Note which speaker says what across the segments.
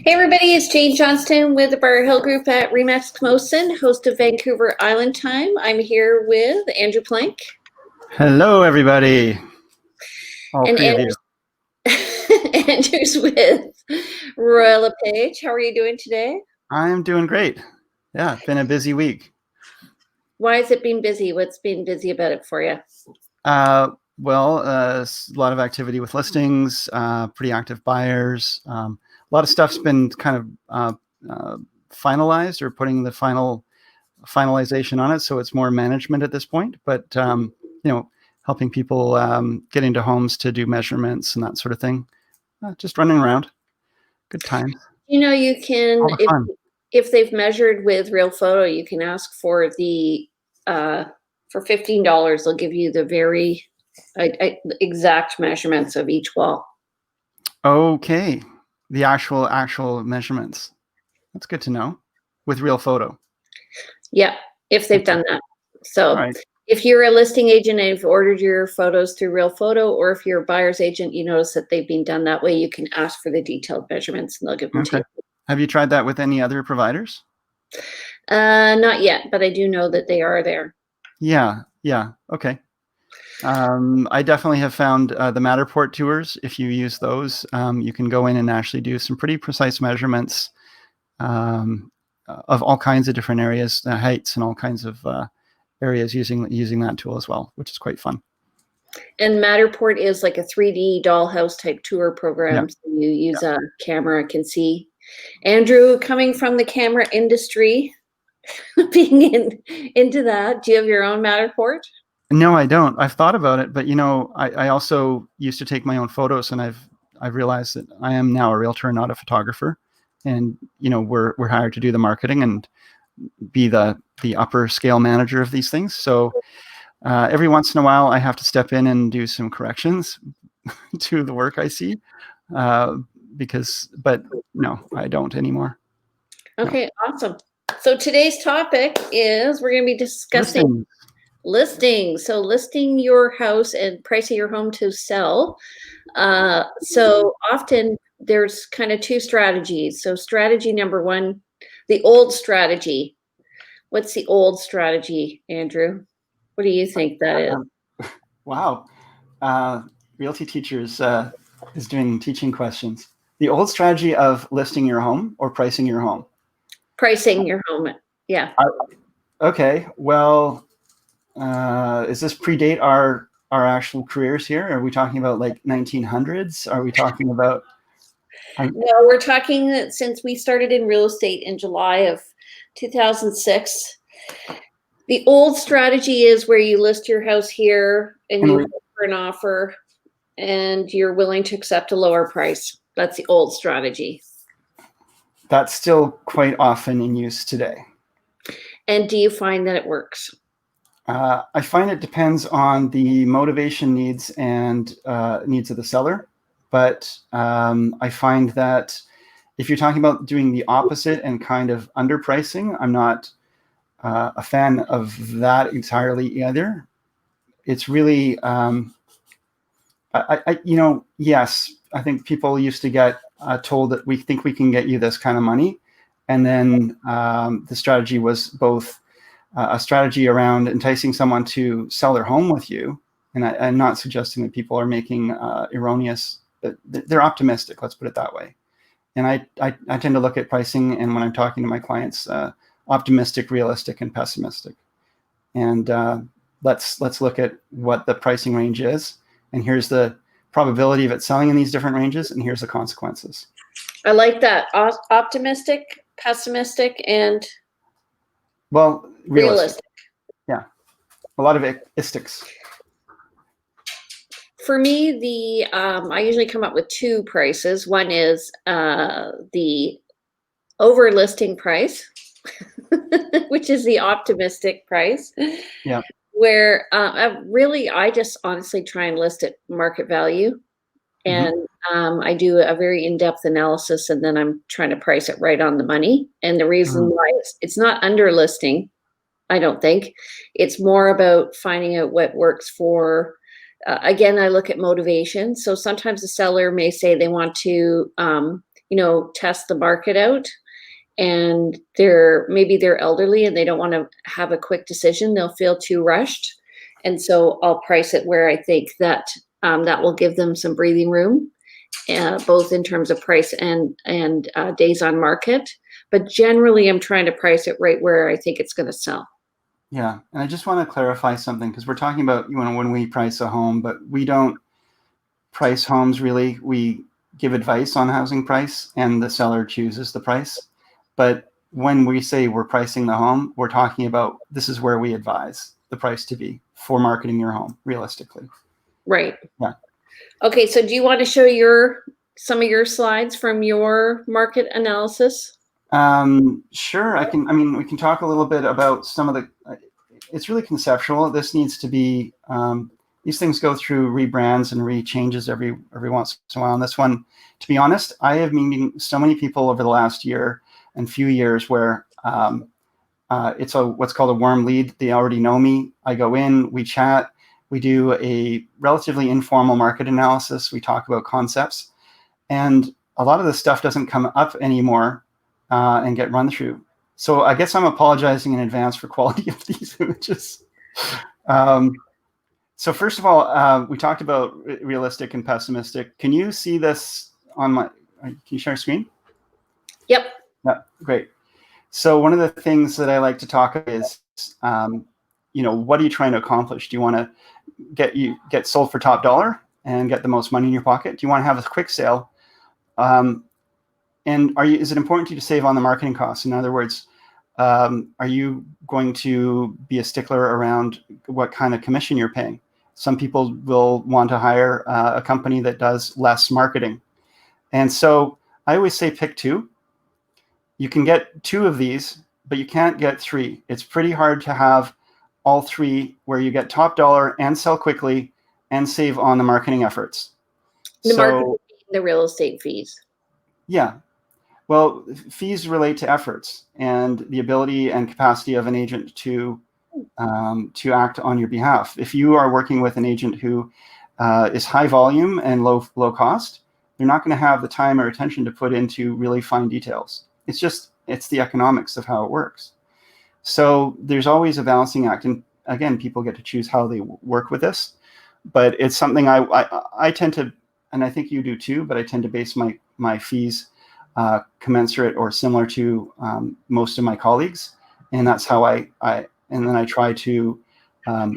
Speaker 1: Hey everybody, it's Jane Johnston with the BriarHillGroup at REMAX Camosun, host of Vancouver Island Time. I'm here with Andrew Plank.
Speaker 2: Hello, everybody. All
Speaker 1: And
Speaker 2: three of you.
Speaker 1: Andrew's with LePage. How are you doing today?
Speaker 2: I'm doing great. Yeah, it's been a busy week.
Speaker 1: Why has it been busy? What's been busy about it for you?
Speaker 2: A lot of activity with listings, pretty active buyers. A lot of stuff's been kind of finalized or putting the finalization on it, so it's more management at this point. But helping people get into homes to do measurements and that sort of thing. Just running around. Good times.
Speaker 1: You know, you can,
Speaker 2: All the fun.
Speaker 1: if they've measured with Real Photo, you can ask for the for $15. They'll give you the very exact measurements of each wall.
Speaker 2: Okay, the actual measurements. That's good to know. With Real Photo.
Speaker 1: Yeah, if they've done that. So
Speaker 2: Right.
Speaker 1: if you're a listing agent and you've ordered your photos through Real Photo, or if you're a buyer's agent, you notice that they've been done that way, you can ask for the detailed measurements and they'll give them to you.
Speaker 2: Have you tried that with any other providers?
Speaker 1: Not yet, but I do know that they are there.
Speaker 2: Yeah. Okay. I definitely have found the Matterport tours. If you use those, you can go in and actually do some pretty precise measurements of all kinds of different areas, heights, and all kinds of areas using that tool as well, which is quite fun.
Speaker 1: And Matterport is like a 3D dollhouse type tour program.
Speaker 2: Yeah.
Speaker 1: So you use a camera, can see. Andrew, coming from the camera industry, being into that, do you have your own Matterport? No,
Speaker 2: I don't. I've thought about it, but I also used to take my own photos, and I've realized that I am now a realtor, not a photographer, and we're hired to do the marketing and be the upper scale manager of these things. So every once in a while, I have to step in and do some corrections to the work I see, but no, I don't anymore.
Speaker 1: Okay, no. Awesome. So today's topic is we're going to be discussing listings. So listing your house and pricing your home to sell. So often there's kind of two strategies. So strategy number one, the old strategy. What's the old strategy, Andrew? What do you think that is?
Speaker 2: Wow. Realty Teachers is doing teaching questions. The old strategy of listing your home or pricing your home?
Speaker 1: Pricing your home, yeah.
Speaker 2: Okay, well, does this predate our actual careers here? Are we talking about like 1900s? Are we talking about?
Speaker 1: No, we're talking since we started in real estate in July of 2006. The old strategy is where you list your house here and you hope for an offer and you're willing to accept a lower price. That's the old strategy.
Speaker 2: That's still quite often in use today.
Speaker 1: And do you find that it works?
Speaker 2: I find it depends on the motivation needs and needs of the seller. But I find that if you're talking about doing the opposite and kind of underpricing, I'm not a fan of that entirely either. It's really, yes, I think people used to get told that we think we can get you this kind of money. And then the strategy was both a strategy around enticing someone to sell their home with you. And I'm not suggesting that people are making erroneous, they're optimistic, let's put it that way. And I tend to look at pricing, and when I'm talking to my clients, optimistic, realistic, and pessimistic. And let's look at what the pricing range is. And here's the probability of it selling in these different ranges, and here's the consequences.
Speaker 1: I like that. Optimistic, pessimistic, and realistic.
Speaker 2: Yeah, a lot of istics.
Speaker 1: For me, I usually come up with two prices. One is the over listing price, which is the optimistic price.
Speaker 2: Yeah.
Speaker 1: Where I just honestly try and list at market value. And I do a very in-depth analysis, and then I'm trying to price it right on the money. And the reason why it's not under listing, I don't think. It's more about finding out what works for, again, I look at motivation. So sometimes the seller may say they want to, test the market out, and maybe they're elderly and they don't want to have a quick decision. They'll feel too rushed. And so I'll price it where I think that that will give them some breathing room, both in terms of price and days on market. But generally, I'm trying to price it right where I think it's going to sell.
Speaker 2: Yeah, and I just want to clarify something, because we're talking about when we price a home, but we don't price homes really. We give advice on housing price, and the seller chooses the price. But when we say we're pricing the home, we're talking about this is where we advise the price to be for marketing your home realistically.
Speaker 1: Right.
Speaker 2: Yeah.
Speaker 1: Okay, so do you want to show some of your slides from your market analysis?
Speaker 2: Sure. We can talk a little bit about some of the, it's really conceptual. This needs to be, these things go through rebrands and re-changes every once in a while. And this one, to be honest, I have meeting so many people over the last year and few years where it's what's called a warm lead. They already know me. I go in, we chat, we do a relatively informal market analysis. We talk about concepts, and a lot of this stuff doesn't come up anymore and get run through. So I guess I'm apologizing in advance for quality of these images. So first of all, we talked about realistic and pessimistic. Can you see this on can you share screen?
Speaker 1: Yep.
Speaker 2: Yeah, great. So one of the things that I like to talk about is, what are you trying to accomplish? Do you want to get sold for top dollar and get the most money in your pocket? Do you want to have a quick sale? And is it important to you to save on the marketing costs? In other words, are you going to be a stickler around what kind of commission you're paying? Some people will want to hire a company that does less marketing. And so I always say pick two. You can get two of these, but you can't get three. It's pretty hard to have all three where you get top dollar and sell quickly and save on the marketing efforts.
Speaker 1: The real estate fees.
Speaker 2: Yeah. Well, fees relate to efforts and the ability and capacity of an agent to act on your behalf. If you are working with an agent who is high volume and low cost, they're not going to have the time or attention to put into really fine details. It's the economics of how it works. So there's always a balancing act. And again, people get to choose how they work with this. But it's something I tend to, and I think you do too, but I tend to base my fees commensurate or similar to most of my colleagues. And that's how and then I try to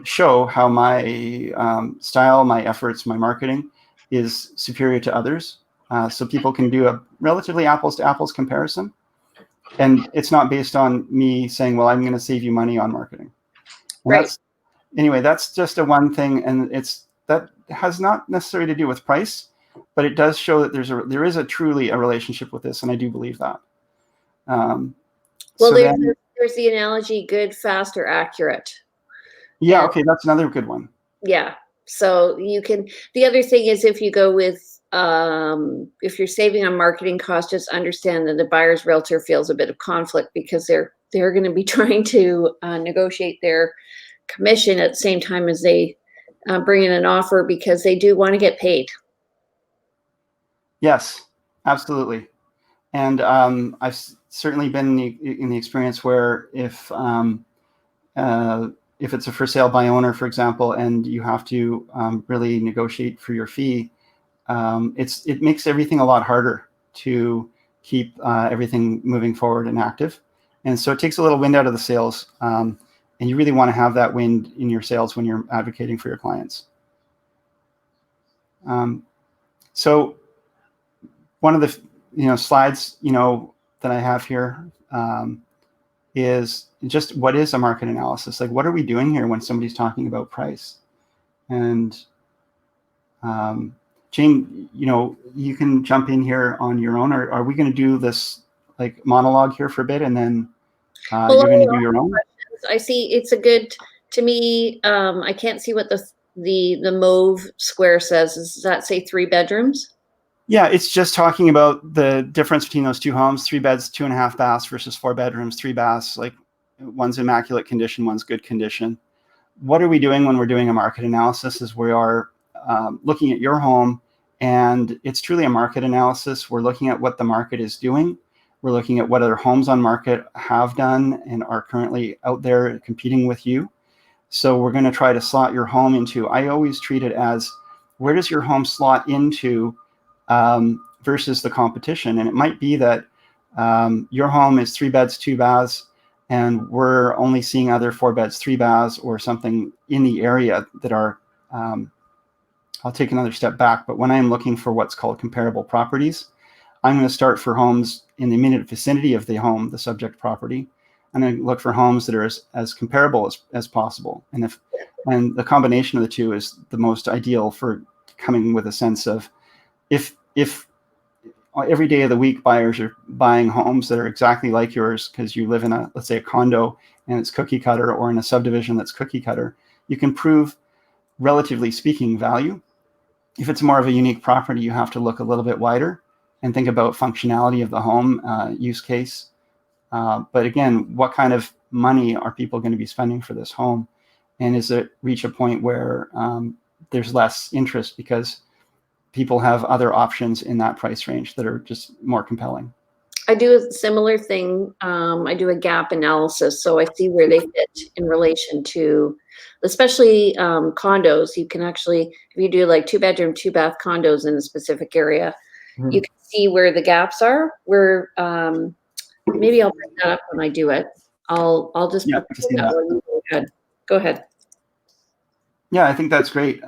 Speaker 2: show how my style, my efforts, my marketing is superior to others. So people can do a relatively apples to apples comparison. And it's not based on me saying, well, I'm going to save you money on marketing. And
Speaker 1: right.
Speaker 2: That's just a one thing. And that has not necessarily to do with price, but it does show that there is truly a relationship with this. And I do believe that.
Speaker 1: There's the analogy, good, fast, or accurate.
Speaker 2: Yeah. Okay. That's another good one.
Speaker 1: Yeah. So the other thing is, if you go with, if you're saving on marketing costs, just understand that the buyer's realtor feels a bit of conflict because they're going to be trying to negotiate their commission at the same time as they bring in an offer, because they do want to get paid.
Speaker 2: Yes, absolutely. And I've certainly been in the experience where if it's a for sale by owner, for example, and you have to really negotiate for your fee, it makes everything a lot harder to keep everything moving forward and active. And so it takes a little wind out of the sails. And you really want to have that wind in your sails when you're advocating for your clients. So one of the slides that I have here is just what is a market analysis? Like, what are we doing here when somebody's talking about price? And Jane, you can jump in here on your own, or are we going to do this like monologue here for a bit, and then you're going to do your own?
Speaker 1: I see. It's a good, to me. I can't see what the mauve square says. Does that say 3 bedrooms?
Speaker 2: Yeah, it's just talking about the difference between those two homes: 3 beds, 2.5 baths versus 4 bedrooms, 3 baths. Like, one's immaculate condition, one's good condition. What are we doing when we're doing a market analysis? Is we are looking at your home And it's truly a market analysis. We're looking at what the market is doing. We're looking at what other homes on market have done and are currently out there competing with you. So we're going to try to slot your home into, I always treat it as, where does your home slot into versus the competition? And it might be that your home is 3 beds, 2 baths, and we're only seeing other 4 beds, 3 baths or something in the area that are, I'll take another step back, but when I'm looking for what's called comparable properties, I'm going to start for homes in the immediate vicinity of the home, the subject property. I'm going to look for homes that are as comparable as possible. And the combination of the two is the most ideal for coming with a sense of if every day of the week buyers are buying homes that are exactly like yours because you live in let's say a condo and it's cookie cutter, or in a subdivision that's cookie cutter, you can prove, relatively speaking, value. If it's more of a unique property, you have to look a little bit wider and think about functionality of the home, use case. But again, what kind of money are people going to be spending for this home? And is it reach a point where there's less interest because people have other options in that price range that are just more compelling?
Speaker 1: I do a similar thing. I do a gap analysis, so I see where they fit in relation to, especially condos. You can actually, if you do like 2-bedroom, 2-bath condos in a specific area, you can see where the gaps are. Where maybe I'll bring that up when I do it. I'll just
Speaker 2: Yeah,
Speaker 1: put that while you go ahead. Go ahead.
Speaker 2: Yeah, I think that's great,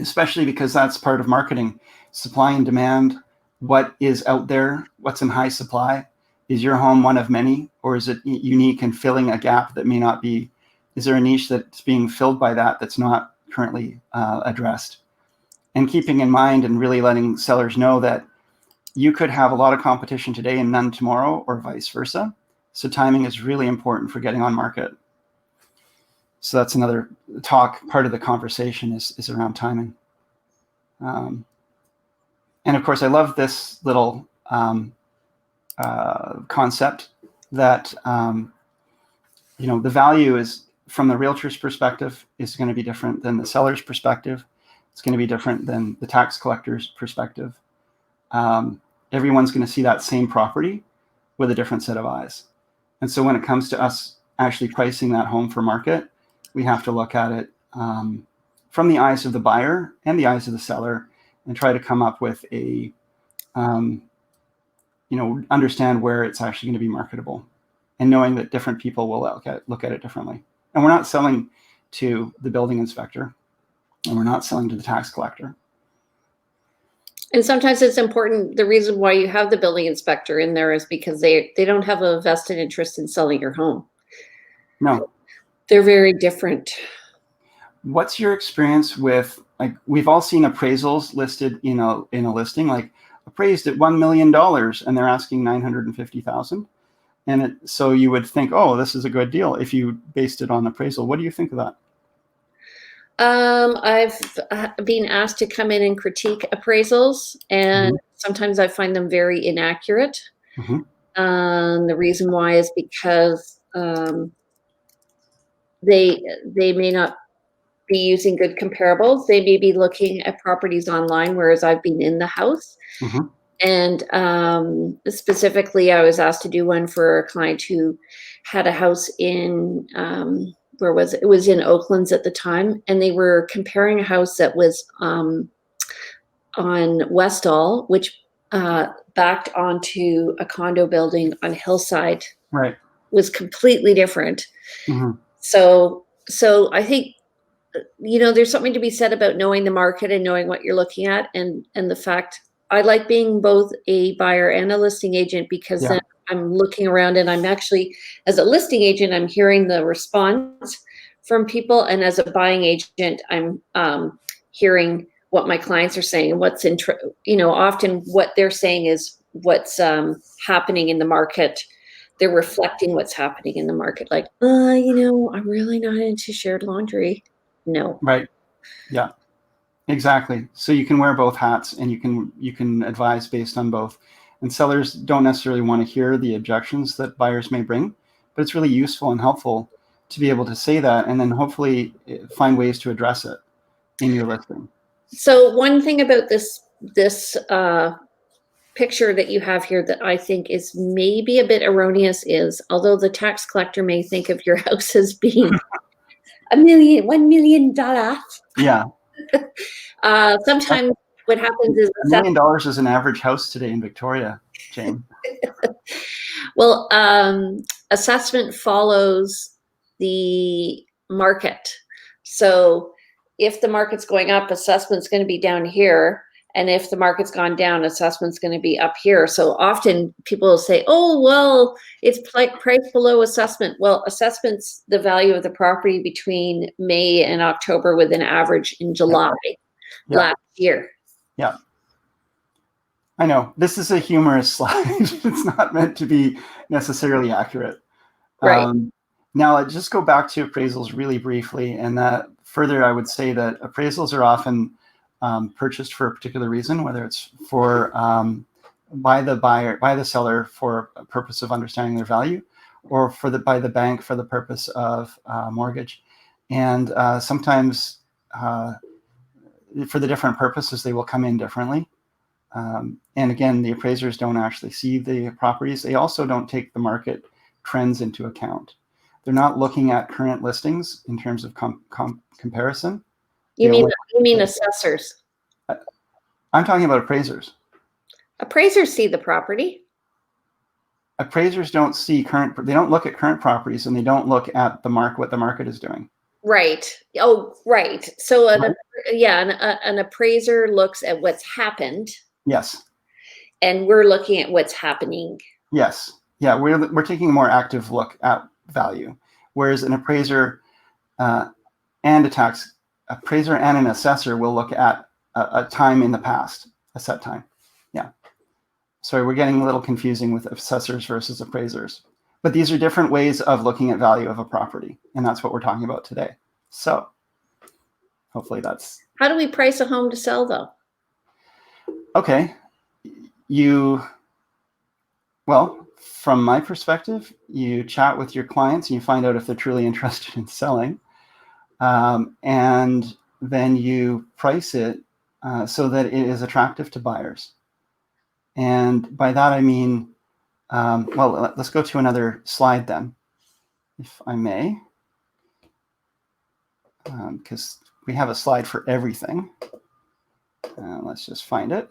Speaker 2: especially because that's part of marketing, supply and demand. What is out there? What's in high supply? Is your home one of many, or is it unique and filling a gap that may not be? Is there a niche that's being filled by that's not currently addressed? And keeping in mind and really letting sellers know that you could have a lot of competition today and none tomorrow, or vice versa. So timing is really important for getting on market. So that's another part of the conversation is around timing. And of course, I love this little concept that the value is, from the realtor's perspective, is going to be different than the seller's perspective. It's going to be different than the tax collector's perspective. Everyone's going to see that same property with a different set of eyes. And so when it comes to us actually pricing that home for market, we have to look at it from the eyes of the buyer and the eyes of the seller, and try to come up with a, understand where it's actually going to be marketable, and knowing that different people will look at it differently. And we're not selling to the building inspector, and we're not selling to the tax collector.
Speaker 1: And sometimes it's important. The reason why you have the building inspector in there is because they don't have a vested interest in selling your home.
Speaker 2: No.
Speaker 1: They're very different.
Speaker 2: What's your experience with, like, we've all seen appraisals listed in a listing, like appraised at $1 million, and they're asking $950,000. And so you would think, oh, this is a good deal if you based it on appraisal. What do you think of that?
Speaker 1: I've been asked to come in and critique appraisals, and sometimes I find them very inaccurate. The reason why is because they may not be using good comparables. They may be looking at properties online, whereas I've been in the house. And specifically, I was asked to do one for a client who had a house in, where was it? It was in Oaklands at the time, and they were comparing a house that was on Westall, which backed onto a condo building on Hillside.
Speaker 2: Right.
Speaker 1: Was completely different. So I think, there's something to be said about knowing the market and knowing what you're looking at, and the fact I like being both a buyer and a listing agent, because then I'm looking around and I'm actually, as a listing agent, I'm hearing the response from people, and as a buying agent, I'm hearing what my clients are saying, and what's often what they're saying is what's happening in the market. They're reflecting what's happening in the market, like, I'm really not into shared laundry. No.
Speaker 2: Right. Yeah, exactly. So you can wear both hats, and you can advise based on both. And sellers don't necessarily want to hear the objections that buyers may bring, but it's really useful and helpful to be able to say that, and then hopefully find ways to address it in your listing.
Speaker 1: So one thing about this this picture that you have here that I think is maybe a bit erroneous is, although the tax collector may think of your house as being $1 million.
Speaker 2: Yeah.
Speaker 1: Sometimes what happens is
Speaker 2: $1 million is an average house today in Victoria, Jane.
Speaker 1: well, assessment follows the market. So if the market's going up, assessment's going to be down here. And if the market's gone down, assessment's going to be up here. So often people will say, oh, well, it's like price below assessment. Well, assessment's the value of the property between May and October with an average in July last year.
Speaker 2: Yeah. I know. This is a humorous slide. It's not meant to be necessarily accurate.
Speaker 1: Right.
Speaker 2: Now, I'll just go back to appraisals really briefly. And that further, I would say that appraisals are often purchased for a particular reason, whether it's for by the seller for a purpose of understanding their value, or by the bank for the purpose of mortgage. And sometimes for the different purposes, they will come in differently. And again, the appraisers don't actually see the properties. They also don't take the market trends into account. They're not looking at current listings in terms of comparison.
Speaker 1: You mean assessors?
Speaker 2: I'm talking about appraisers.
Speaker 1: Appraisers see the property.
Speaker 2: Appraisers don't see they don't look at current properties, and they don't look at the market, what the market is doing.
Speaker 1: Right. Oh, right. So an appraiser looks at what's happened.
Speaker 2: Yes. And
Speaker 1: we're looking at what's happening.
Speaker 2: Yes. Yeah, we're taking a more active look at value, whereas an appraiser and an assessor will look at a time in the past, a set time. Yeah. Sorry, we're getting a little confusing with assessors versus appraisers. But these are different ways of looking at value of a property, and that's what we're talking about today. So hopefully that's...
Speaker 1: How do we price a home to sell, though?
Speaker 2: Okay. Well, from my perspective, you chat with your clients and you find out if they're truly interested in selling. And then you price it so that it is attractive to buyers. And by that, I mean, well, let's go to another slide then, if I may, because we have a slide for everything. Let's just find it.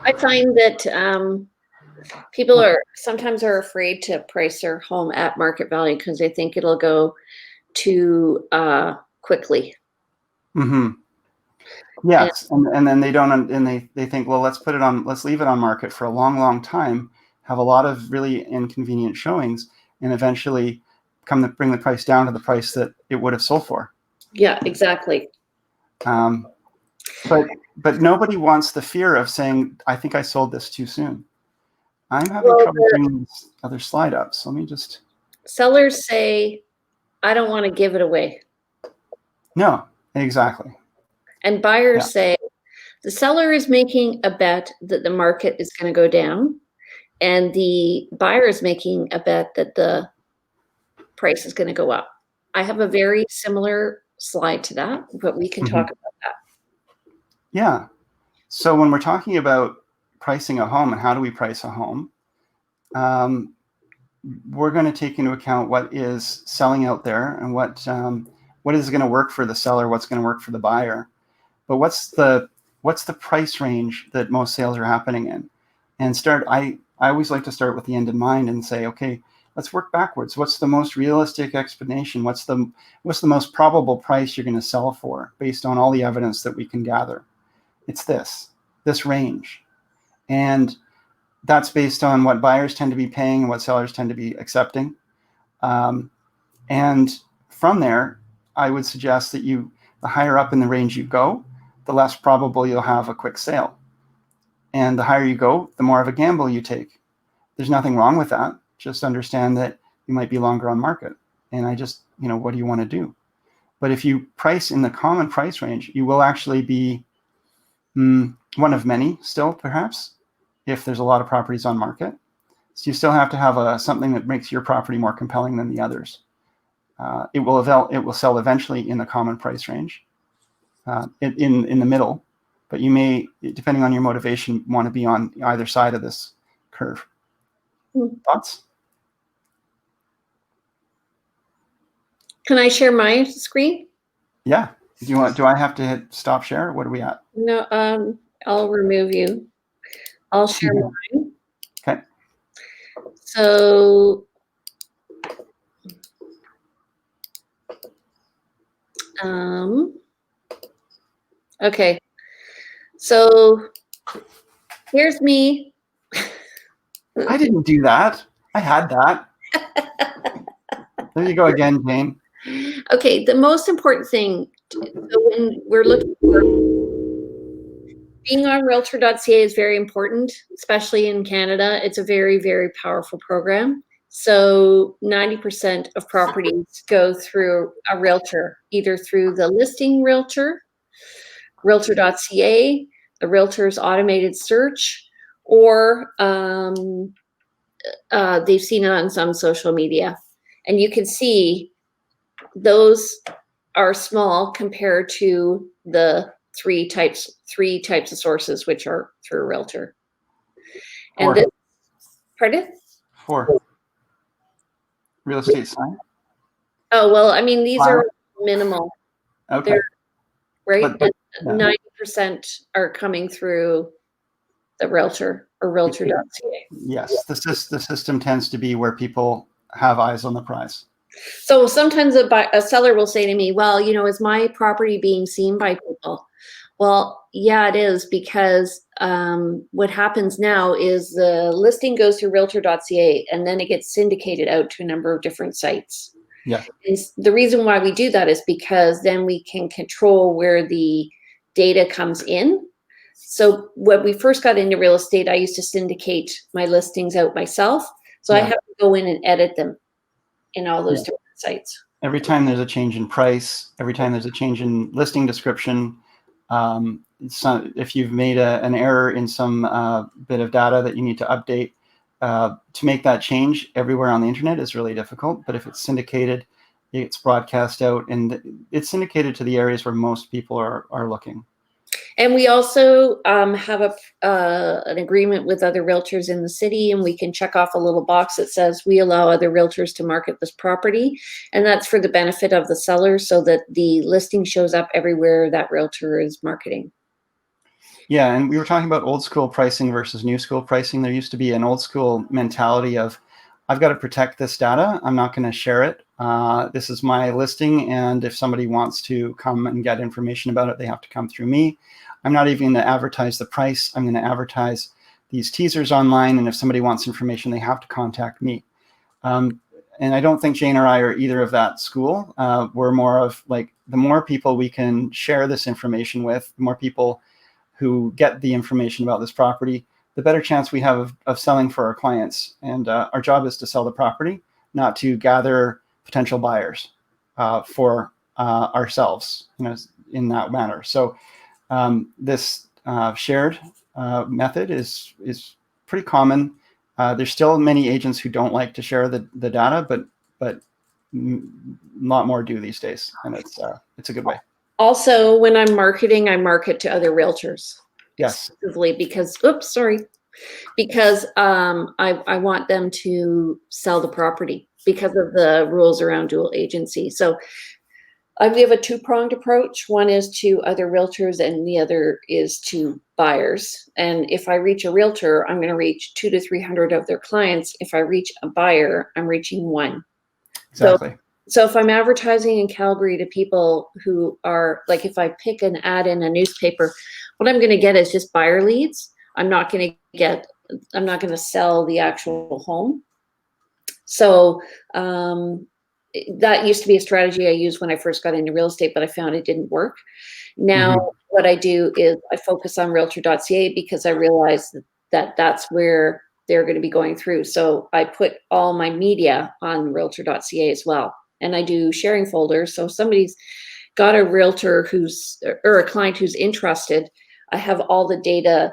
Speaker 1: I find that people sometimes are afraid to price their home at market value because they think it'll go too quickly.
Speaker 2: Mm-hmm. Yes, and then they don't, and they think, well, let's leave it on market for a long, long time, have a lot of really inconvenient showings, and eventually bring the price down to the price that it would have sold for.
Speaker 1: Yeah, exactly.
Speaker 2: But nobody wants the fear of saying, I think I sold this too soon. I'm having trouble bringing this other slide up. So let me just...
Speaker 1: Sellers say, I don't want to give it away.
Speaker 2: No, exactly.
Speaker 1: And buyers say, the seller is making a bet that the market is going to go down. And the buyer is making a bet that the price is going to go up. I have a very similar slide to that, but we can talk about that.
Speaker 2: Yeah. So when we're talking about pricing a home and how do we price a home, we're going to take into account what is selling out there and what is going to work for the seller, what's going to work for the buyer. But what's the price range that most sales are happening in? And I always like to start with the end in mind and say, okay, let's work backwards. What's the most realistic explanation? What's the most probable price you're going to sell for based on all the evidence that we can gather? It's this range. And that's based on what buyers tend to be paying and what sellers tend to be accepting. And from there, I would suggest that the higher up in the range you go, the less probable you'll have a quick sale. And the higher you go, the more of a gamble you take. There's nothing wrong with that. Just understand that you might be longer on market. And what do you want to do? But if you price in the common price range, you will actually be one of many still, perhaps, if there's a lot of properties on market. So you still have to have something that makes your property more compelling than the others. It will sell eventually in the common price range, in the middle, but you may, depending on your motivation, want to be on either side of this curve. Thoughts?
Speaker 1: Can I share my screen?
Speaker 2: Yeah. Do I have to hit stop share? What are we at?
Speaker 1: No, I'll remove you. I'll share mine.
Speaker 2: Okay.
Speaker 1: So, okay. So here's me.
Speaker 2: I didn't do that. I had that. There you go again, Jane.
Speaker 1: Okay, the most important thing, when we're looking for, being on Realtor.ca is very important, especially in Canada. It's a very, very powerful program. So 90% of properties go through a realtor, either through the listing realtor, Realtor.ca, the realtor's automated search, or they've seen it on some social media. And you can see those are small compared to the three types of sources, which are through a realtor. And this, pardon?
Speaker 2: 4. Real estate sign.
Speaker 1: Oh, well, I mean, these are minimal.
Speaker 2: Okay.
Speaker 1: They're, right?
Speaker 2: But,
Speaker 1: and 90% are coming through the realtor or Realtor.ca.
Speaker 2: Yes, the system tends to be where people have eyes on the prize.
Speaker 1: So sometimes a seller will say to me, well, you know, is my property being seen by people? Well, yeah, it is, because what happens now is the listing goes through Realtor.ca and then it gets syndicated out to a number of different sites.
Speaker 2: Yeah.
Speaker 1: And the reason why we do that is because then we can control where the data comes in. So when we first got into real estate, I used to syndicate my listings out myself. So I have to go in and edit them in all those different sites.
Speaker 2: Every time there's a change in price, every time there's a change in listing description, if you've made an error in some bit of data that you need to update, to make that change everywhere on the internet is really difficult. But if it's syndicated, it's broadcast out, and it's syndicated to the areas where most people are looking.
Speaker 1: And we also have an agreement with other realtors in the city, and we can check off a little box that says we allow other realtors to market this property. And that's for the benefit of the seller, so that the listing shows up everywhere that realtor is marketing.
Speaker 2: Yeah, and we were talking about old school pricing versus new school pricing. There used to be an old school mentality of, I've got to protect this data. I'm not going to share it. This is my listing, and if somebody wants to come and get information about it, they have to come through me. I'm not even going to advertise the price. I'm going to advertise these teasers online, and if somebody wants information, they have to contact me. And I don't think Jane or I are either of that school. We're more of like, the more people we can share this information with, the more people who get the information about this property, the better chance we have of selling for our clients. And our job is to sell the property, not to gather potential buyers for ourselves, in that manner. So this shared method is pretty common. There's still many agents who don't like to share the data, but a lot more do these days, and it's a good way.
Speaker 1: Also, when I'm marketing, I market to other realtors.
Speaker 2: Yes.
Speaker 1: Exclusively because, I want them to sell the property because of the rules around dual agency. So we have a two-pronged approach. One is to other realtors, and the other is to buyers. And if I reach a realtor, I'm going to reach 200 to 300 of their clients. If I reach a buyer, I'm reaching one.
Speaker 2: Exactly.
Speaker 1: So if I'm advertising in Calgary to people who are, like, if I pick an ad in a newspaper, what I'm going to get is just buyer leads. I'm not going to sell the actual home. So that used to be a strategy I used when I first got into real estate, but I found it didn't work. Now, what I do is I focus on Realtor.ca because I realize that that's where they're going to be going through. So I put all my media on Realtor.ca as well. And I do sharing folders. So if somebody's got a realtor or a client who's interested, I have all the data,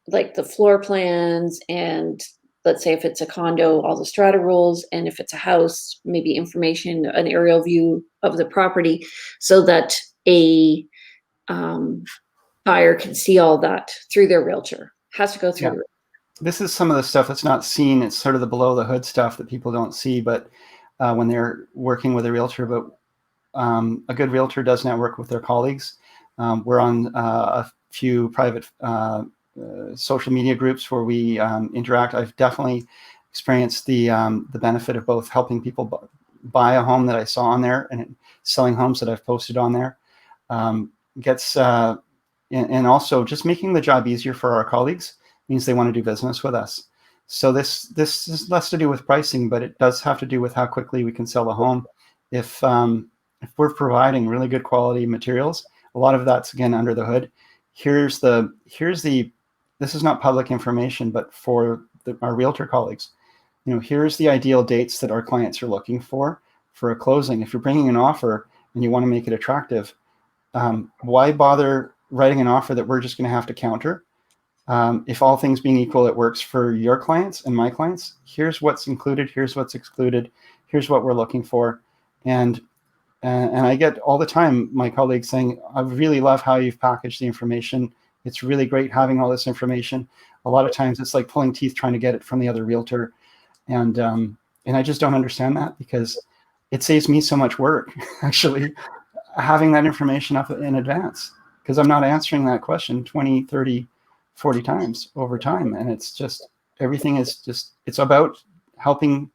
Speaker 1: like the floor plans and let's say if it's a condo, all the strata rules, and if it's a house, maybe information, an aerial view of the property, so that a buyer can see all that through their realtor. Has to go through.
Speaker 2: Yeah. This is some of the stuff that's not seen. It's sort of the below the hood stuff that people don't see, but when they're working with a realtor. But a good realtor does network with their colleagues. We're on a few private social media groups where we interact. I've definitely experienced the benefit of both helping people buy a home that I saw on there and selling homes that I've posted on there. And also just making the job easier for our colleagues means they want to do business with us. So this is less to do with pricing, but it does have to do with how quickly we can sell a home. If we're providing really good quality materials, a lot of that's again under the hood. Here's the this is not public information, but for our realtor colleagues, here's the ideal dates that our clients are looking for a closing. If you're bringing an offer and you want to make it attractive, why bother writing an offer that we're just going to have to counter? If all things being equal, it works for your clients and my clients. Here's what's included. Here's what's excluded. Here's what we're looking for. And I get all the time my colleagues saying, I really love how you've packaged the information. It's really great having all this information. A lot of times it's like pulling teeth trying to get it from the other realtor. And I just don't understand that, because it saves me so much work, actually, having that information up in advance, because I'm not answering that question 20, 30, 40 times over time. And it's just, everything is just, it's about helping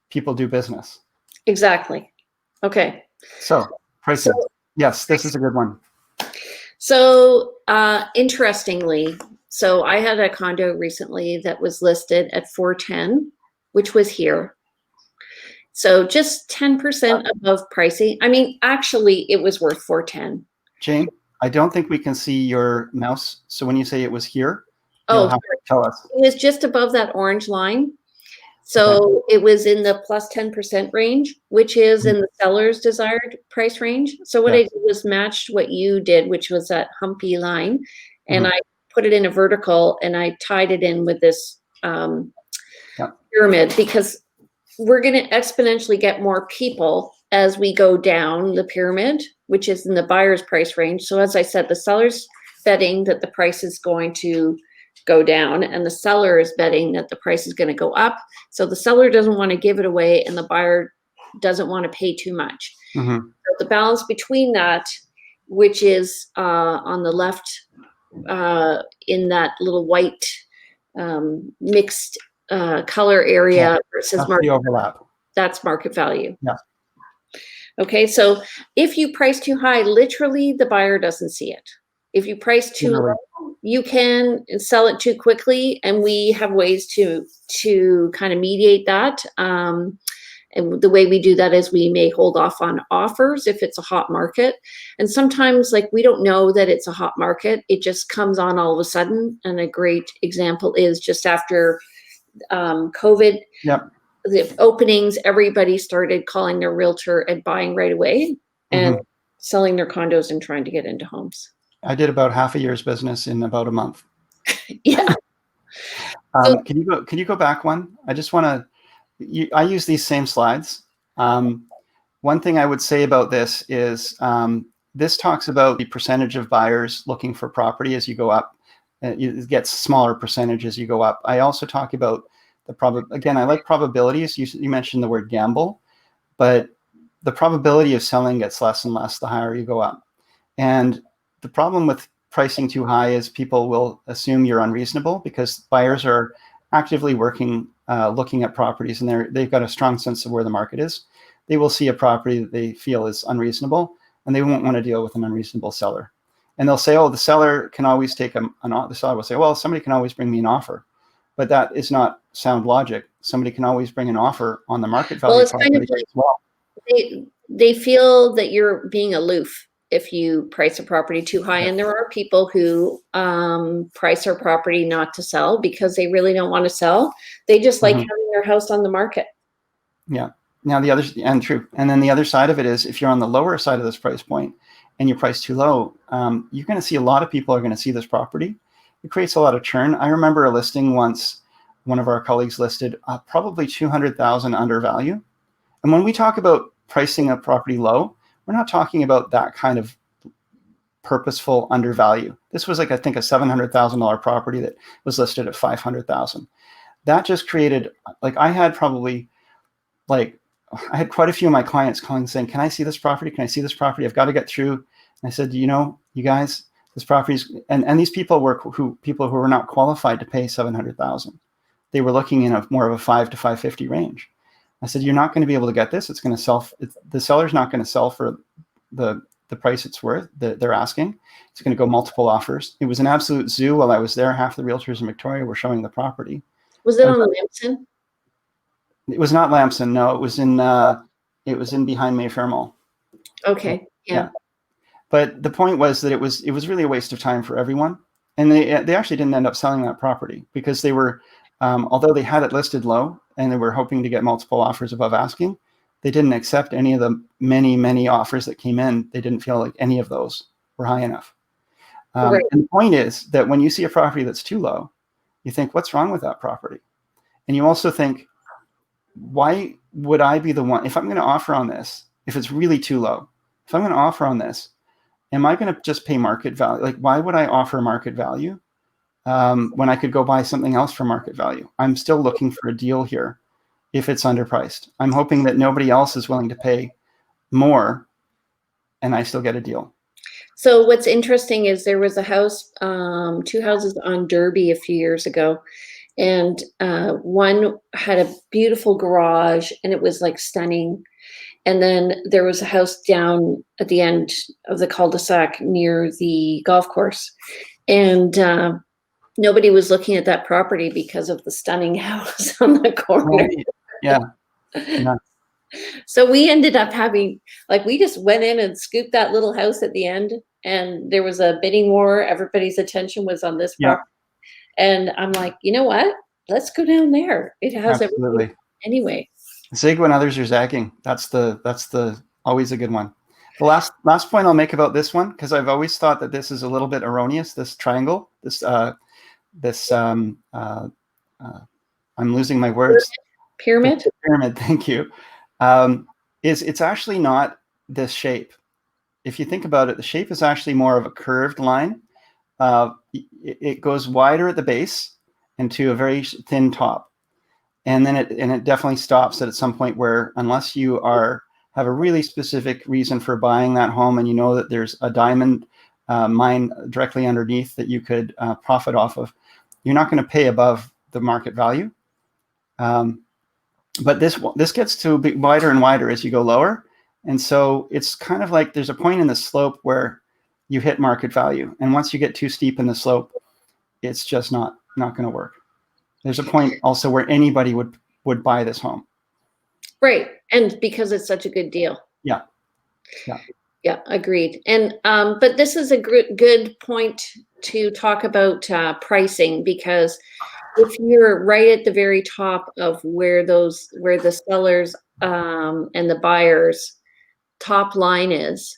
Speaker 2: people do business.
Speaker 1: Exactly. Okay.
Speaker 2: So pricing. Yes, this is a good one.
Speaker 1: So interestingly, so I had a condo recently that was listed at 410, which was here. So just 10% above pricing. I mean, actually it was worth 410.
Speaker 2: Jane, I don't think we can see your mouse. So when you say it was here,
Speaker 1: you'll
Speaker 2: have to tell us.
Speaker 1: It was just above that orange line. So it was in the plus 10% range, which is in the seller's desired price range. So what I did was matched what you did, which was that humpy line. And I put it in a vertical and I tied it in with this pyramid, because we're going to exponentially get more people as we go down the pyramid, which is in the buyer's price range. So as I said, the seller's betting that the price is going to go down and the seller is betting that the price is going to go up. So the seller doesn't want to give it away and the buyer doesn't want to pay too much. So the balance between that, which is on the left in that little white mixed color area versus market
Speaker 2: overlap.
Speaker 1: That's market value.
Speaker 2: Yeah.
Speaker 1: Okay, so if you price too high, literally the buyer doesn't see it. If you price too low, you can sell it too quickly, and we have ways to kind of mediate that. And the way we do that is we may hold off on offers if it's a hot market. And sometimes, like, we don't know that it's a hot market. It just comes on all of a sudden. And a great example is just after COVID, the openings, everybody started calling their realtor and buying right away and selling their condos and trying to get into homes.
Speaker 2: I did about half a year's business in about a month.
Speaker 1: Yeah.
Speaker 2: Can you go back one? I just want to, I use these same slides. One thing I would say about this is this talks about the percentage of buyers looking for property as you go up. It gets smaller percentage as you go up. I also talk about again, I like probabilities. You mentioned the word gamble, but the probability of selling gets less and less the higher you go up. And the problem with pricing too high is people will assume you're unreasonable, because buyers are actively working, looking at properties, and they've got a strong sense of where the market is. They will see a property that they feel is unreasonable, and they won't want to deal with an unreasonable seller. And they'll say, oh, the seller can always take the seller will say, well, somebody can always bring me an offer. But that is not sound logic. Somebody can always bring an offer on the market value.
Speaker 1: Well, it's kind of like
Speaker 2: as well.
Speaker 1: They feel that you're being aloof if you price a property too high. And there are people who price their property not to sell because they really don't want to sell. They just like having their house on the market.
Speaker 2: Yeah. Now the other, and true. And then the other side of it is, if you're on the lower side of this price point and you price too low, you're going to see a lot of people are going to see this property. It creates a lot of churn. I remember a listing once one of our colleagues listed probably 200,000 under value. And when we talk about pricing a property low, we're not talking about that kind of purposeful undervalue. This was like, I think, a $700,000 property that was listed at 500,000. That just created, like, I had quite a few of my clients calling saying, can I see this property? Can I see this property? I've got to get through. And I said, you guys, this property's, and these people were people who were not qualified to pay 700,000. They were looking in more of a 5 to 550 range. I said, you're not going to be able to get this. It's going to sell. The seller's not going to sell for the price it's worth, they're asking. It's going to go multiple offers. It was an absolute zoo while I was there. Half the realtors in Victoria were showing the property.
Speaker 1: Was it on the Lamson?
Speaker 2: It was not Lamson. No, it was in behind Mayfair Mall.
Speaker 1: Okay. Yeah.
Speaker 2: But the point was that it was really a waste of time for everyone. And they actually didn't end up selling that property because they were, although they had it listed low and they were hoping to get multiple offers above asking, they didn't accept any of the many offers that came in. They didn't feel like any of those were high enough. Right. And the point is that when you see a property that's too low, you think, what's wrong with that property? And you also think, why would I be the one, if I'm going to offer on this, if it's really too low, if I'm going to offer on this, am I going to just pay market value? Like, why would I offer market value when I could go buy something else for market value? I'm still looking for a deal here if it's underpriced. I'm hoping that nobody else is willing to pay more and I still get a deal.
Speaker 1: So what's interesting is there was a house, 2 houses on Derby a few years ago. And one had a beautiful garage and it was like stunning. And then there was a house down at the end of the cul-de-sac near the golf course. And nobody was looking at that property because of the stunning house on the corner.
Speaker 2: Yeah.
Speaker 1: So we ended up having, we just went in and scooped that little house at the end, and there was a bidding war. Everybody's attention was on this property. And I'm like, you know what? Let's go down there. It has everything anyway.
Speaker 2: Zig when others are zagging. That's the always a good one. The last point I'll make about this one, because I've always thought that this is a little bit erroneous, this triangle, I'm losing my words.
Speaker 1: Pyramid,
Speaker 2: thank you. It's actually not this shape. If you think about it, the shape is actually more of a curved line. It goes wider at the base and to a very thin top. And then it definitely stops at some point where, unless you have a really specific reason for buying that home and you know that there's a diamond mine directly underneath that you could profit off of, you're not going to pay above the market value. But this gets to be wider and wider as you go lower. And so it's kind of like there's a point in the slope where you hit market value. And once you get too steep in the slope, it's just not going to work. There's a point also where anybody would buy this home.
Speaker 1: Right. And because it's such a good deal.
Speaker 2: Yeah.
Speaker 1: Yeah, agreed. And but this is a good point to talk about pricing, because if you're right at the very top of where the sellers and the buyers top line is,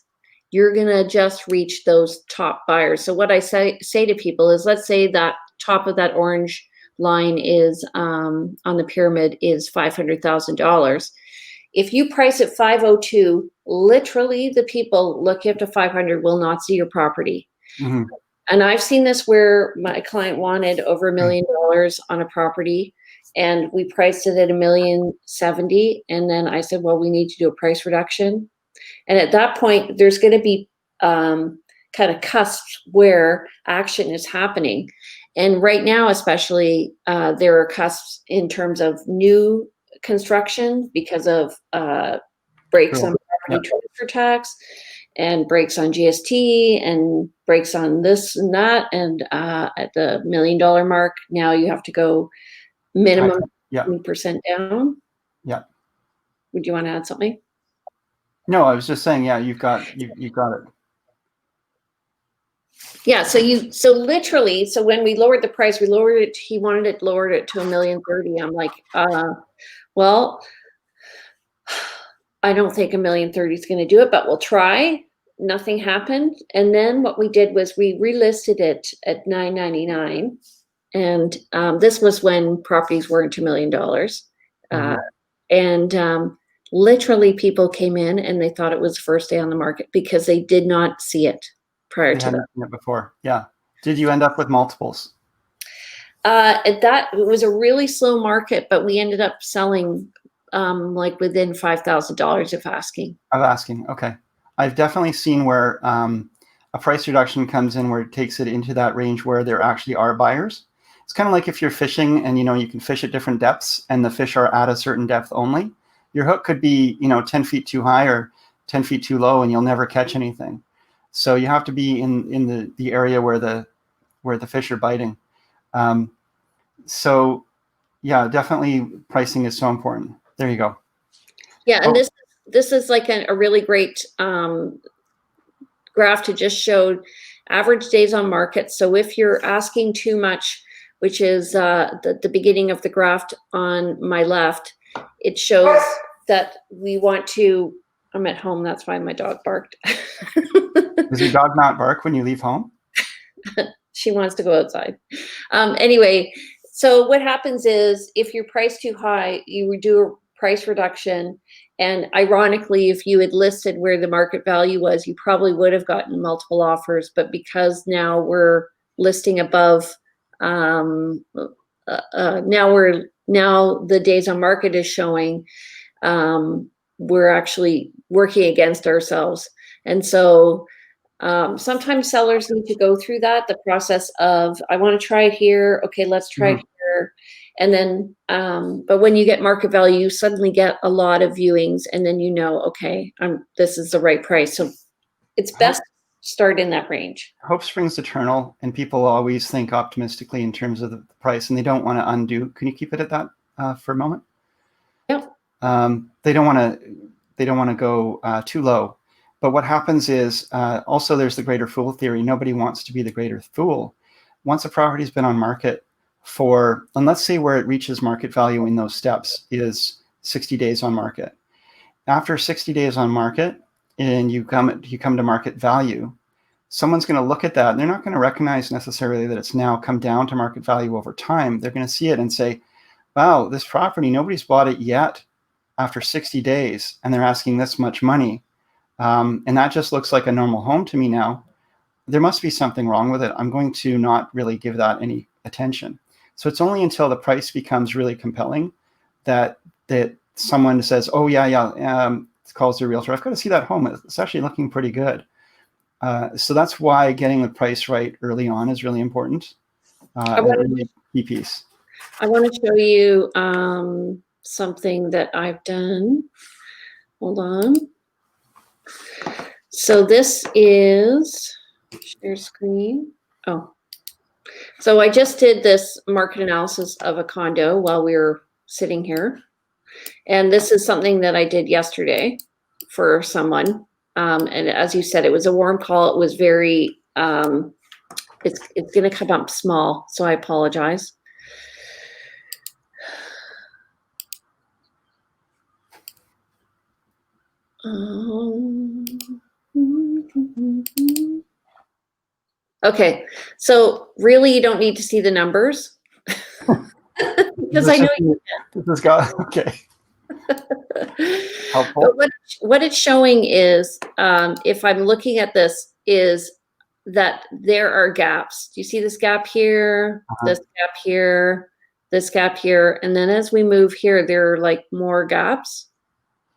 Speaker 1: you're gonna just reach those top buyers. So what I say to people is, let's say that top of that orange line is on the pyramid is $500,000. If you price it 502, literally the people looking up to 500 will not see your property.
Speaker 2: Mm-hmm.
Speaker 1: And I've seen this where my client wanted over $1 million on a property, and we priced it at $1,070,000. And then I said, well, we need to do a price reduction. And at that point, there's going to be kind of cusps where action is happening. And right now, especially, there are cusps in terms of new construction because of breaks on property transfer tax, and breaks on GST, and breaks on this and that. And at the $1 million mark, now you have to go minimum 20% down. Yeah. Would you want to add something?
Speaker 2: No, I was just saying, yeah, you've got it.
Speaker 1: Yeah. So literally, so when we lowered the price, he wanted it lowered to $1,030,000. I'm like, well, I don't think $1,030,000 is going to do it, but we'll try. Nothing happened. And then what we did was we relisted it at $999,000. And this was when properties weren't $2 million. And literally people came in and they thought it was first day on the market because they did not see it prior
Speaker 2: They
Speaker 1: to
Speaker 2: hadn't
Speaker 1: that.
Speaker 2: seen it before. Yeah. Did you end up with multiples?
Speaker 1: It was a really slow market, but we ended up selling like within $5,000 of asking.
Speaker 2: Of asking. Okay. I've definitely seen where a price reduction comes in where it takes it into that range where there actually are buyers. It's kind of like if you're fishing and, you can fish at different depths and the fish are at a certain depth only. Your hook could be, 10 feet too high or 10 feet too low and you'll never catch anything. So you have to be in the area where the fish are biting. So yeah, definitely pricing is so important. There you go.
Speaker 1: Yeah, and this is like a really great graph to just show average days on market. So if you're asking too much, which is the beginning of the graph on my left, it shows that we want to, I'm at home, that's why my dog barked.
Speaker 2: Does your dog not bark when you leave home?
Speaker 1: She wants to go outside. Anyway, so what happens is if you're priced too high, you would do a price reduction. And ironically, if you had listed where the market value was, you probably would have gotten multiple offers. But because now we're listing above, now the days on market is showing, we're actually working against ourselves. And so sometimes sellers need to go through the process of, I want to try it here. Okay, let's try it here. And then, but when you get market value, you suddenly get a lot of viewings and then okay, this is the right price. So it's best to start in that range.
Speaker 2: Hope springs eternal, and people always think optimistically in terms of the price, and they don't want to undo. Can you keep it at that for a moment?
Speaker 1: Yep.
Speaker 2: They don't want to go too low. But what happens is also there's the greater fool theory. Nobody wants to be the greater fool. Once a property's been on market and let's say where it reaches market value in those steps is 60 days on market. After 60 days on market and you come to market value, someone's going to look at that and they're not going to recognize necessarily that it's now come down to market value over time. They're going to see it and say, wow, this property, nobody's bought it yet after 60 days and they're asking this much money. And that just looks like a normal home to me now. There must be something wrong with it. I'm going to not really give that any attention. So it's only until the price becomes really compelling that someone says, oh, calls the realtor. I've got to see that home. It's actually looking pretty good. So that's why getting the price right early on is really important. A really key piece.
Speaker 1: I want to show you something that I've done. Hold on. So this is share screen. Oh, so I just did this market analysis of a condo while we were sitting here. And this is something that I did yesterday for someone. And as you said, it was a warm call. It was very, it's going to come up small. So I apologize. Okay, so really you don't need to see the numbers because I know you can.
Speaker 2: This guy, okay.
Speaker 1: Helpful. But what it's showing is, if I'm looking at this, is that there are gaps. Do you see this gap here, this gap here, this gap here? And then as we move here, there are like more gaps,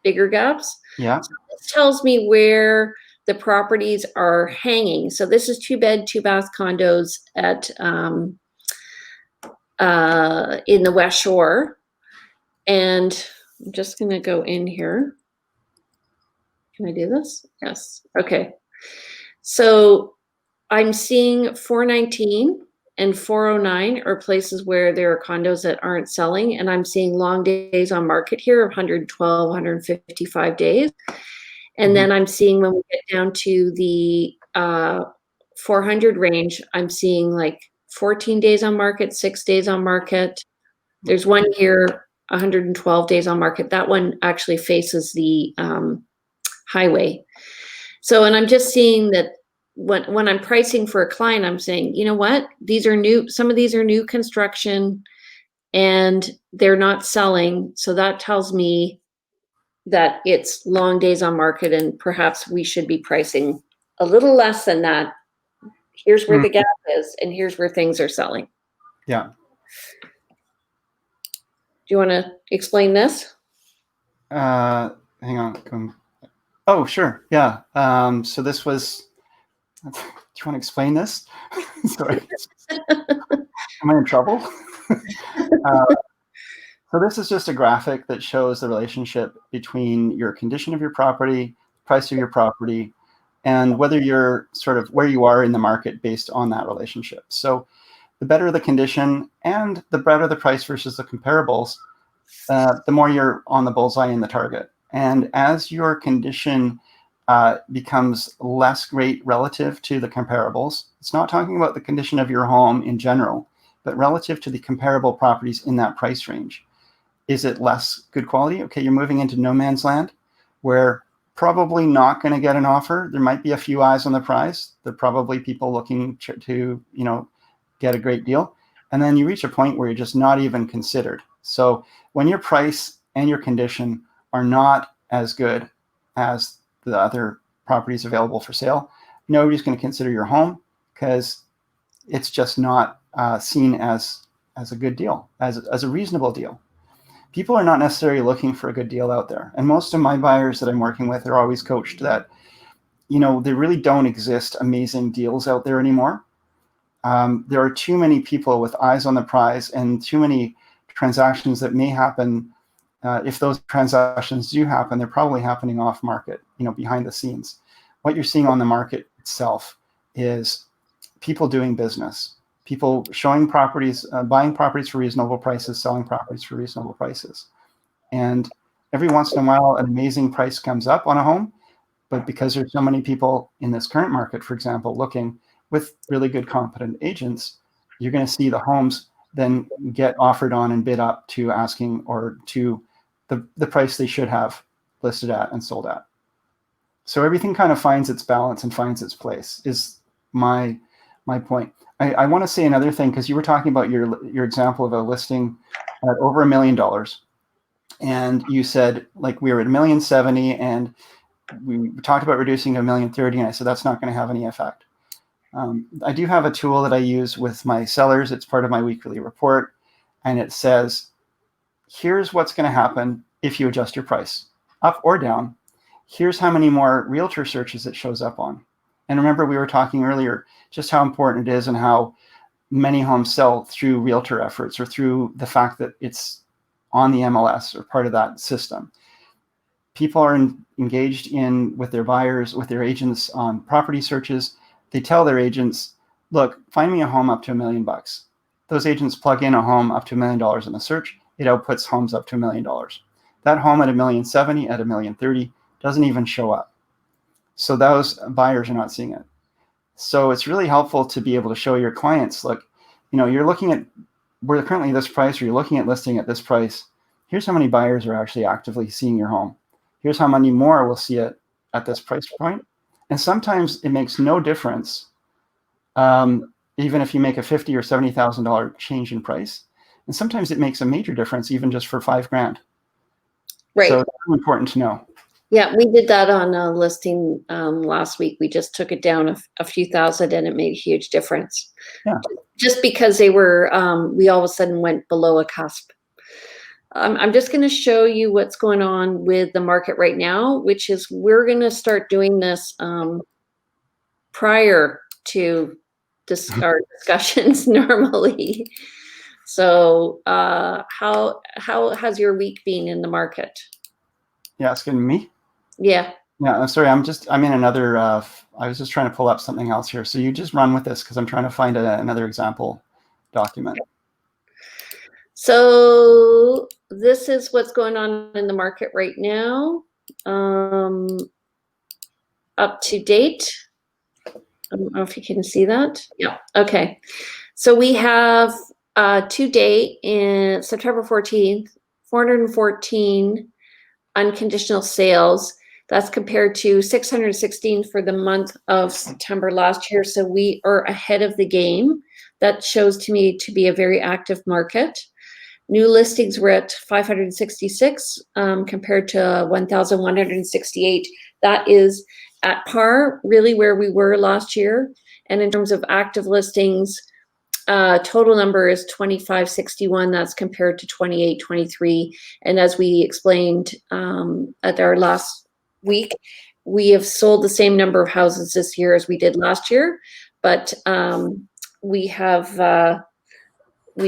Speaker 1: bigger gaps.
Speaker 2: Yeah.
Speaker 1: So this tells me where the properties are hanging. So this is 2-bed, 2-bath condos at in the West Shore. And I'm just going to go in here. Can I do this? Yes. Okay. So I'm seeing 419 and 409 are places where there are condos that aren't selling. And I'm seeing long days on market here of 112, 155 days. And then I'm seeing when we get down to the 400 range, I'm seeing like 14 days on market, 6 days on market. There's one here, 112 days on market. That one actually faces the highway. So, and I'm just seeing that when I'm pricing for a client, I'm saying, you know what, these are new, some of these are new construction and they're not selling. So that tells me that it's long days on market and perhaps we should be pricing a little less than that. Here's where the gap is and here's where things are selling.
Speaker 2: Yeah.
Speaker 1: Do you want to explain this?
Speaker 2: Hang on. Oh, sure. Yeah. So this was, do you want to explain this? Sorry. Am I in trouble? So this is just a graphic that shows the relationship between your condition of your property, price of your property, and whether you're sort of where you are in the market based on that relationship. So the better the condition and the better the price versus the comparables, the more you're on the bullseye in the target. And as your condition becomes less great relative to the comparables, it's not talking about the condition of your home in general, but relative to the comparable properties in that price range. Is it less good quality? Okay, you're moving into no man's land where probably not going to get an offer. There might be a few eyes on the prize. There are probably people looking to get a great deal. And then you reach a point where you're just not even considered. So when your price and your condition are not as good as the other properties available for sale, nobody's going to consider your home because it's just not seen as a good deal, as a reasonable deal. People are not necessarily looking for a good deal out there. And most of my buyers that I'm working with are always coached that, there really don't exist amazing deals out there anymore. There are too many people with eyes on the prize and too many transactions that may happen. If those transactions do happen, they're probably happening off market, behind the scenes. What you're seeing on the market itself is people doing business. People showing properties, buying properties for reasonable prices, selling properties for reasonable prices. And every once in a while, an amazing price comes up on a home. But because there's so many people in this current market, for example, looking with really good, competent agents, you're going to see the homes then get offered on and bid up to asking or to the price they should have listed at and sold at. So everything kind of finds its balance and finds its place is my point. I want to say another thing, because you were talking about your example of a listing at over $1 million. And you said, like, we were at $1,070,000 and we talked about reducing to $1,030,000, and I said that's not going to have any effect. I do have a tool that I use with my sellers. It's part of my weekly report, and it says, here's what's going to happen if you adjust your price up or down. Here's how many more realtor searches it shows up on. And remember, we were talking earlier just how important it is and how many homes sell through realtor efforts or through the fact that it's on the MLS or part of that system. People are engaged with their buyers, with their agents on property searches. They tell their agents, look, find me a home up to $1 million. Those agents plug in a home up to $1 million in the search. It outputs homes up to $1 million. That home at $1,070,000, at $1,030,000 doesn't even show up. So those buyers are not seeing it. So it's really helpful to be able to show your clients, look, you're looking at, we're currently this price, or you're looking at listing at this price. Here's how many buyers are actually actively seeing your home. Here's how many more will see it at this price point. And sometimes it makes no difference, even if you make a $50,000 or $70,000 change in price. And sometimes it makes a major difference, even just for $5,000.
Speaker 1: Right.
Speaker 2: So it's important to know.
Speaker 1: Yeah, we did that on a listing last week. We just took it down a few thousand, and it made a huge difference.
Speaker 2: Yeah.
Speaker 1: Just because they were, we all of a sudden went below a cusp. I'm just going to show you what's going on with the market right now, which is we're going to start doing this prior to our discussions normally. So how has your week been in the market?
Speaker 2: Yeah, asking me?
Speaker 1: Yeah.
Speaker 2: Yeah, I'm sorry. I'm in another, I was just trying to pull up something else here. So you just run with this because I'm trying to find another example document.
Speaker 1: So this is what's going on in the market right now. Up to date. I don't know if you can see that. Yeah. Okay. So we have to date in September 14th, 414 unconditional sales. That's compared to 616 for the month of September last year. So we are ahead of the game. That shows to me to be a very active market. New listings were at 566 compared to 1,168. That is at par, really where we were last year. And in terms of active listings, total number is 2561. That's compared to 2823. And as we explained at our last week, we have sold the same number of houses this year as we did last year, but we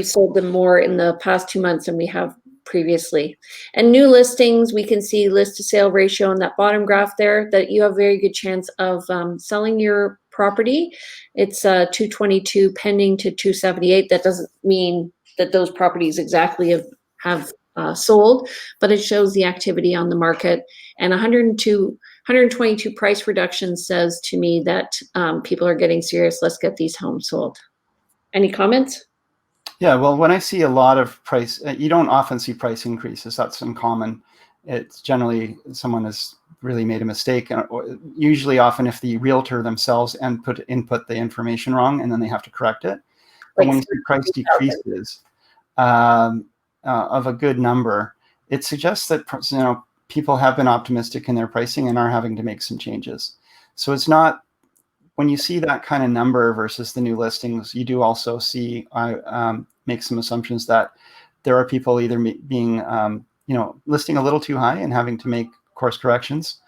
Speaker 1: sold them more in the past 2 months than we have previously. And new listings, we can see list to sale ratio in that bottom graph there, that you have a very good chance of selling your property. It's 222 pending to 278. That doesn't mean that those properties exactly have sold, but it shows the activity on the market. And 122 price reduction says to me that people are getting serious. Let's get these homes sold. Any comments?
Speaker 2: Yeah, well, when I see a lot of price, you don't often see price increases. That's uncommon. It's generally someone has really made a mistake. Or usually, often if the realtor themselves input the information wrong, and then they have to correct it. But when you see price decreases of a good number, it suggests that people have been optimistic in their pricing and are having to make some changes. So it's not. When you see that kind of number versus the new listings, you do also see, make some assumptions that there are people either being, listing a little too high and having to make course corrections.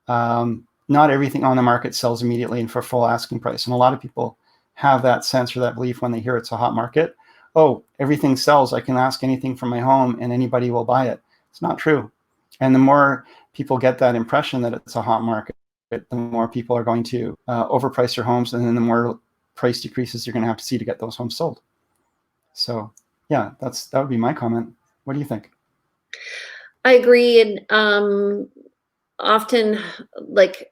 Speaker 2: Not everything on the market sells immediately and for full asking price. And a lot of people have that sense or that belief when they hear it's a hot market. Oh, everything sells. I can ask anything from my home and anybody will buy it. It's not true. And the more people get that impression that it's a hot market, the more people are going to overprice their homes, and then the more price decreases you're going to have to see to get those homes sold. So yeah, that would be my comment. What do you think?
Speaker 1: I agree. And often, like,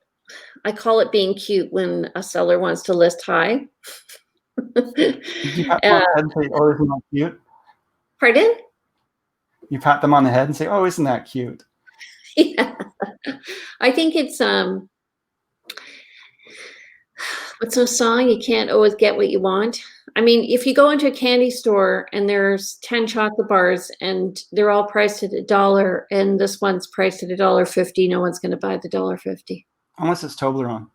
Speaker 1: I call it being cute when a seller wants to list high.
Speaker 2: Did you pat them on the head and say, oh, isn't that cute?
Speaker 1: Pardon?
Speaker 2: You pat them on the head and say, oh, isn't that cute?
Speaker 1: Yeah. I think it's what's a song? You can't always get what you want. I mean, if you go into a candy store and there's 10 chocolate bars and they're all priced at $1 and this one's priced at $1.50, no one's going to buy the $1.50.
Speaker 2: Unless it's Toblerone.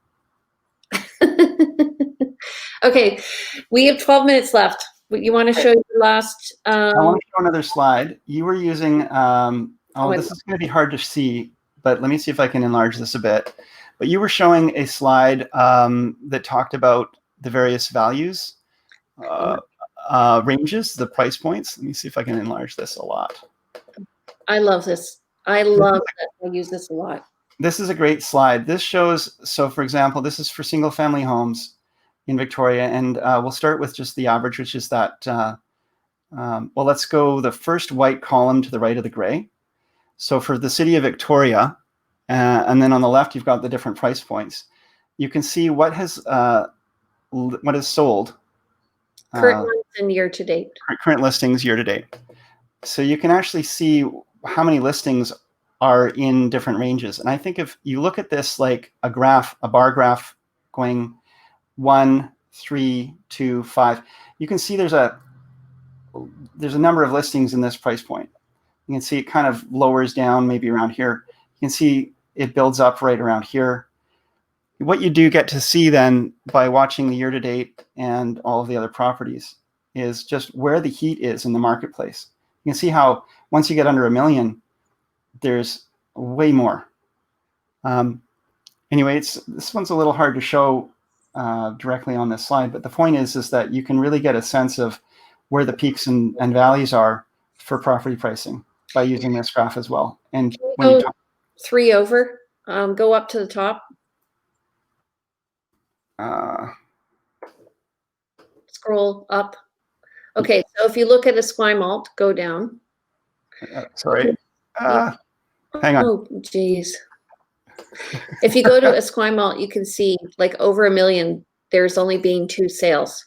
Speaker 1: Okay, we have 12 minutes left. You want to show your last?
Speaker 2: I want to show another slide. You were using, this is going to be hard to see, but let me see if I can enlarge this a bit. But you were showing a slide that talked about the various values, ranges, the price points. Let me see if I can enlarge this a lot.
Speaker 1: I love this. I love that. I use this a lot.
Speaker 2: This is a great slide. This shows, so for example, this is for single family homes in Victoria. And we'll start with just the average, which is that, well, let's go the first white column to the right of the gray. So for the city of Victoria, and then on the left, you've got the different price points. You can see what is sold.
Speaker 1: Current and year to date.
Speaker 2: Current listings year to date. So you can actually see how many listings are in different ranges. And I think if you look at this like a graph, a bar graph going 1, 3, 2, 5, you can see there's a number of listings in this price point. You can see it kind of lowers down maybe around here. You can see it builds up right around here. What you do get to see then by watching the year-to-date and all of the other properties is just where the heat is in the marketplace. You can see how once you get under 1 million, there's way more. Anyway, this one's a little hard to show directly on this slide, but the point is that you can really get a sense of where the peaks and valleys are for property pricing by using this graph as well. And when you talk,
Speaker 1: 3 over, go up to the top. Scroll up. Okay, so if you look at a Esquimalt, go down.
Speaker 2: Sorry. Hang on.
Speaker 1: Oh, geez. If you go to Esquimalt, you can see like over 1 million, there's only being 2 sales.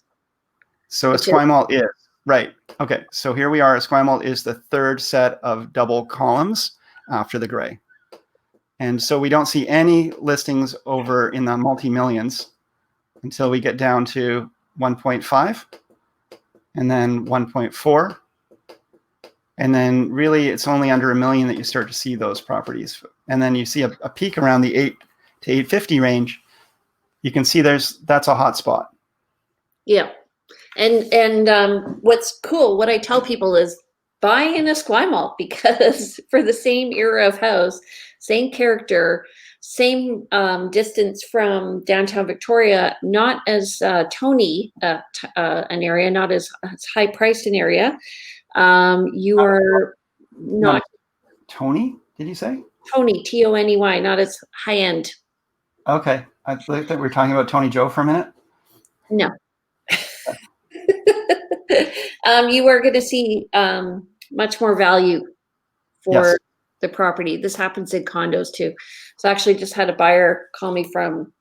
Speaker 2: So Esquimalt is, right. Okay, so here we are. Esquimalt is the third set of double columns after the gray. And so we don't see any listings over in the multi-millions until we get down to 1.5 and then 1.4. And then really it's only under $1 million that you start to see those properties. And then you see a peak around the 8 to 850 range. You can see that's a hot spot.
Speaker 1: Yeah. And what's cool, what I tell people is buy in a Esquimalt, because for the same era of house, same character, same distance from downtown Victoria, not as Tony an area, not as high priced an area. You are not
Speaker 2: Tony, did you say?
Speaker 1: Tony, Tony, not as high end.
Speaker 2: Okay. I thought we were talking about Tony Joe for a minute.
Speaker 1: No. You are going to see much more value for the property. This happens in condos too. So I actually just had a buyer call me from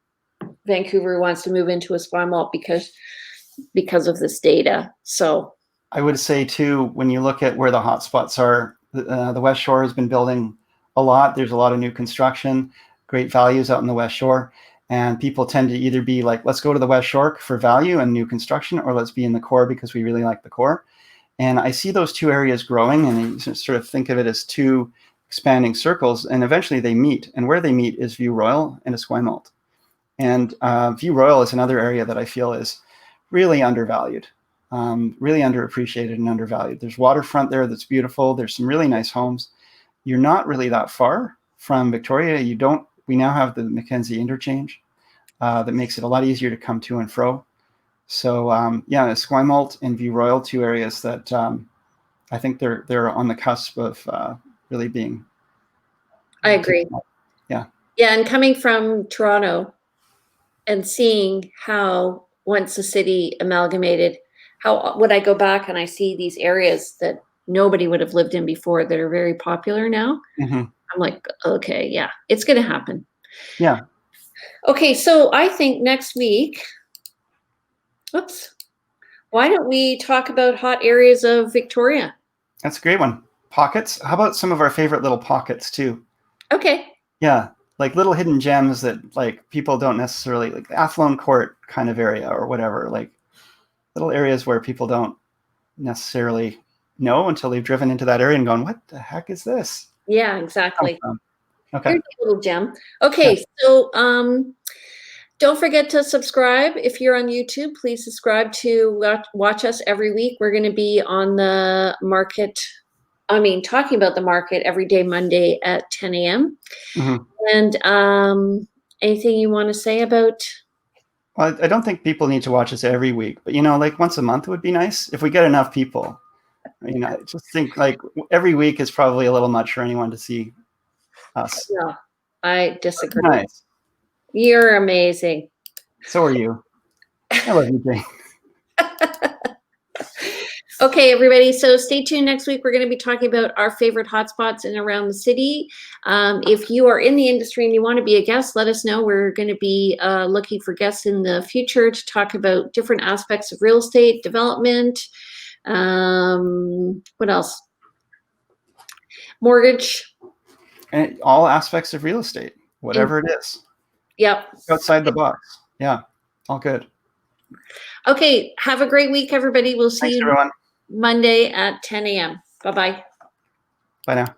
Speaker 1: Vancouver who wants to move into a Esquimalt because of this data. So
Speaker 2: I would say too, when you look at where the hotspots are, the West Shore has been building a lot. There's a lot of new construction, great values out in the West Shore. And people tend to either be like, let's go to the West Shore for value and new construction, or let's be in the core because we really like the core. And I see those two areas growing, and you sort of think of it as two expanding circles, and eventually they meet. And where they meet is View Royal and Esquimalt. And View Royal is another area that I feel is really undervalued, really underappreciated and undervalued. There's waterfront there that's beautiful. There's some really nice homes. You're not really that far from Victoria. We now have the Mackenzie interchange that makes it a lot easier to come to and fro. So yeah, Esquimalt and View Royal, two areas that I think they're on the cusp of really being.
Speaker 1: I agree.
Speaker 2: Yeah.
Speaker 1: Yeah, and coming from Toronto and seeing how once the city amalgamated, how would I go back and I see these areas that nobody would have lived in before that are very popular now.
Speaker 2: Mm-hmm.
Speaker 1: I'm like, okay, yeah, it's going to happen.
Speaker 2: Yeah.
Speaker 1: Okay, so I think next week, why don't we talk about hot areas of Victoria?
Speaker 2: That's a great one. Pockets. How about some of our favorite little pockets too?
Speaker 1: Okay.
Speaker 2: Yeah, like little hidden gems that like people don't necessarily, like the Athlone Court kind of area or whatever, like little areas where people don't necessarily know until they've driven into that area and gone, what the heck is this?
Speaker 1: Yeah, exactly.
Speaker 2: Okay.
Speaker 1: Here's a little gem. Okay, yeah. So don't forget to subscribe. If you're on YouTube, please subscribe to watch us every week. We're going to be on the market, talking about the market every day, Monday at 10 a.m.
Speaker 2: Mm-hmm.
Speaker 1: And anything you want to say about?
Speaker 2: Well, I don't think people need to watch us every week, but like once a month would be nice if we get enough people. I just think like every week is probably a little much for anyone to see us.
Speaker 1: No, I disagree.
Speaker 2: Nice.
Speaker 1: You're amazing.
Speaker 2: So are you. I love you, Jane.
Speaker 1: Okay, everybody. So stay tuned next week. We're going to be talking about our favorite hotspots in around the city. If you are in the industry and you want to be a guest, let us know. We're going to be looking for guests in the future to talk about different aspects of real estate development. What else? Mortgage.
Speaker 2: And all aspects of real estate, whatever it is.
Speaker 1: Yep.
Speaker 2: Outside the box. Yeah. All good.
Speaker 1: Okay. Have a great week, everybody. We'll see you
Speaker 2: everyone.
Speaker 1: Monday at 10 a.m. Bye-bye.
Speaker 2: Bye now.